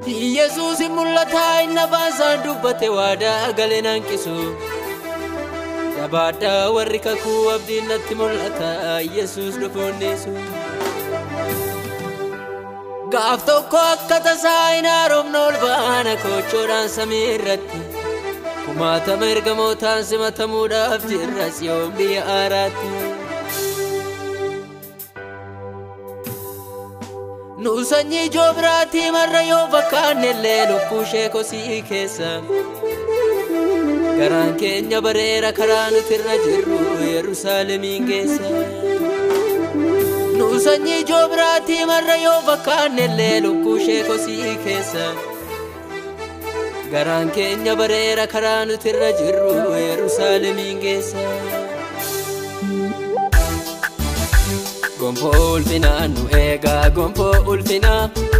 Jesus imulata inna basa dubbate wada galenan kisu Dabada warrika ku abdinatti mulata Jesus dufonnesu Gaaf tokko akka tasaa hin haaromnool baana kochoodhaan samiirratti kumaatama ergamootaan simatamuudhaaf jirras yoom biyya aaraatti Nusanyi jobrati marra yoo bakkaanillee lubbuu sheekosii keessa Garaan keenya bareera karaa nuti irra jirru Yerusaalemiin keessa Nusanyi jobrati marra yoo bakkaanillee lubbuu sheekosii keessa Garaan keenya bareera karaa nuti irra jirru Yerusaalemiin keessa Gompo ulfina nu ega gompo ulfina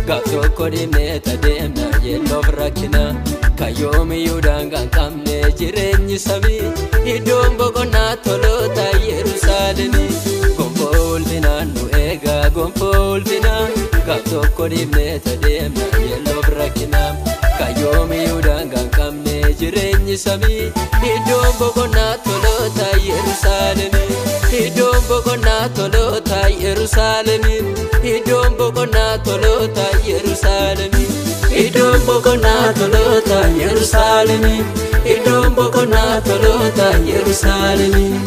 Gaaf tokko deemnee tadeemna yelloof rakkina Kayyoomi yuudhaan qabne jireenyi samii Iddoon boqonnaa toloota Yerusaalemii Gompo ulfina nu ega gompo ulfina Gaaf tokko deemnee tadeemna yelloof rakkina Kayyoomi yuudhaan qabne jireenyi samii Iddoon boqonnaa toloota Yerusaalemii Iddoon boqonnaa toloota Yerusaalemiin Iddoon boqonnaa toloota Yerusaalemiin Iddoon boqonnaa toloota Yerusaalemiin Iddoon boqonnaa toloota Yerusaalemiin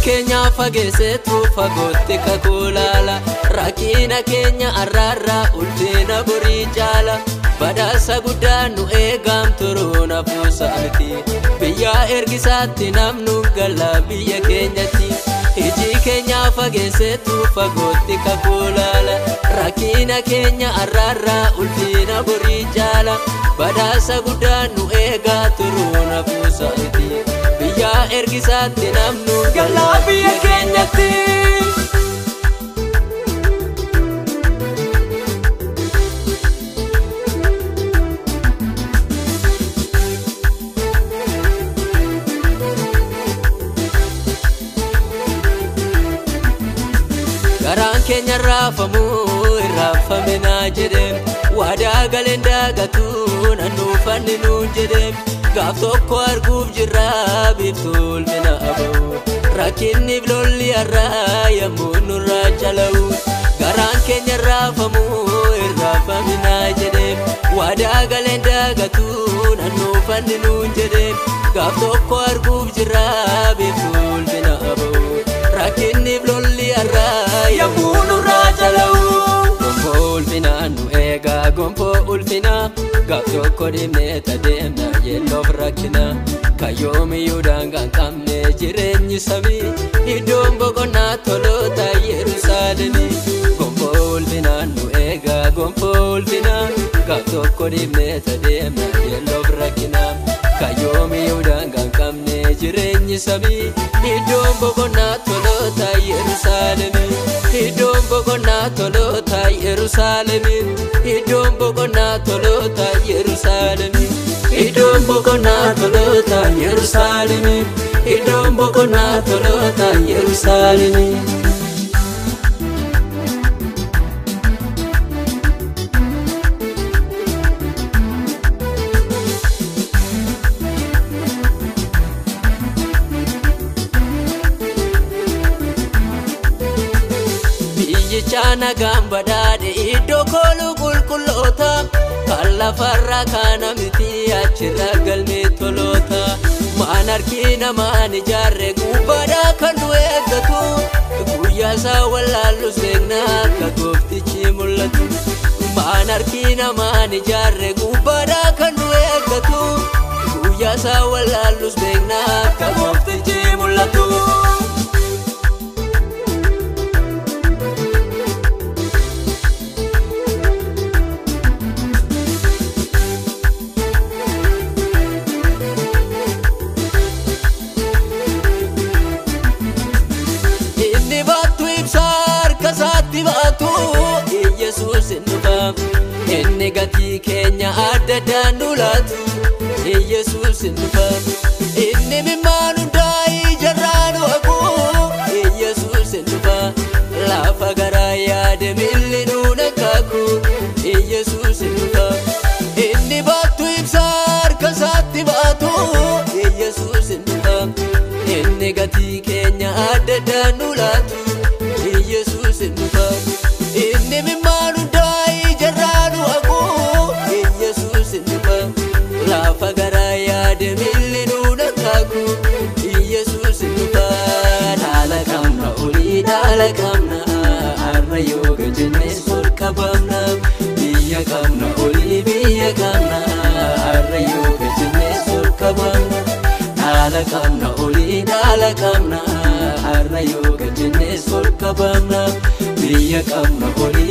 Kenya fageessetu fagootti kakulaala Rakkina keenya arraarra ulfina borii jaala Badhaasa guddaa nu eegam turuun hafuusaati Biyya ergisaatti namnu gala biyya keenyatti Iji keenya fageessetu fagootti kakulaala Rakkina keenya arraarra ulfina borii jaala Badhaasa guddaa nu eegaa turuun hafuusaati Biyya ergisaatti namnu gala biyya keenyatti Garaan keenya irraafamina jedhem Waadaa galeen daagatu nannuufanni nuun jedhem Gaaf tokko arguuf jirra biiftuu ulfina abahu Rakkinniif lolli har'aa yommuu nurraa cala'u Garaan keenya irraafamina jedhem Waadaa galeen daagatu nannuufanni nuun jedhem Gaaf tokko arguuf jirra biiftuu ulfina abahu Rakkinniif lolli har'aa yommuu nurraa cala'u Gompo ulfina nu ega gompo ulfina Gaaf tokko deemnee tadeemna yelloof rakkina Kayyoomi yuudhaan qabne jireenyi samii Iddoon boqonnaa toloota Yerusaalemii Gompo ulfina nu ega gompo ulfina Gaaf tokko deemnee tadeemna yelloof rakkina Kayyoomi yuudhaan qabne jireenyi samii Iddoon boqonnaa toloota Yerusaalemii Iddoon boqonnaa toloota Yerusaalemiin Iddoon boqonnaa toloota Yerusaalemiin Iddoon boqonnaa toloota Yerusaalemiin Iddoon boqonnaa toloota Yerusaalemiin Chana gambadade iddo kolu qulqulloota Kalla farra kana miti achirra galme tolota Maan harkina maan ijaarre gubbadha kan nu eeggatu Guyyaa isaa wallaallu seegna akka gooftichi mul'atu Maan namaan ijaarre gubbaadhaa kan nu eeggatu guyyaa isaa wallaalus beekna akka gooftichi mul'atu. Yesus nufa inni gatii keenya adda daandulaatu Yesus nufa inni mimmaan hundaa'ii jarraanu hagu Yesus nufa lafa garaa yaade milli nuuna kaaku Yesus nufa inni baattu ibsaa harka isaatti baatu Yesus nufa inni gatii keenya adda daandulaatu Yesus nufa inni mimmaan hundaa'ii jarraanu hagu Yesus nufa lafa garaa yaade milli nuuna kaaku Yesus nufa dhaala qabna olii dhaala qabna har'a yoo gajennes ol qabamna biyya qabna olii biyya qabna har'a yoo gajennes ol qabamna dhaala qabna olii dhaala qabna har'a yoo gajennes ol qabamna biyya qabna olii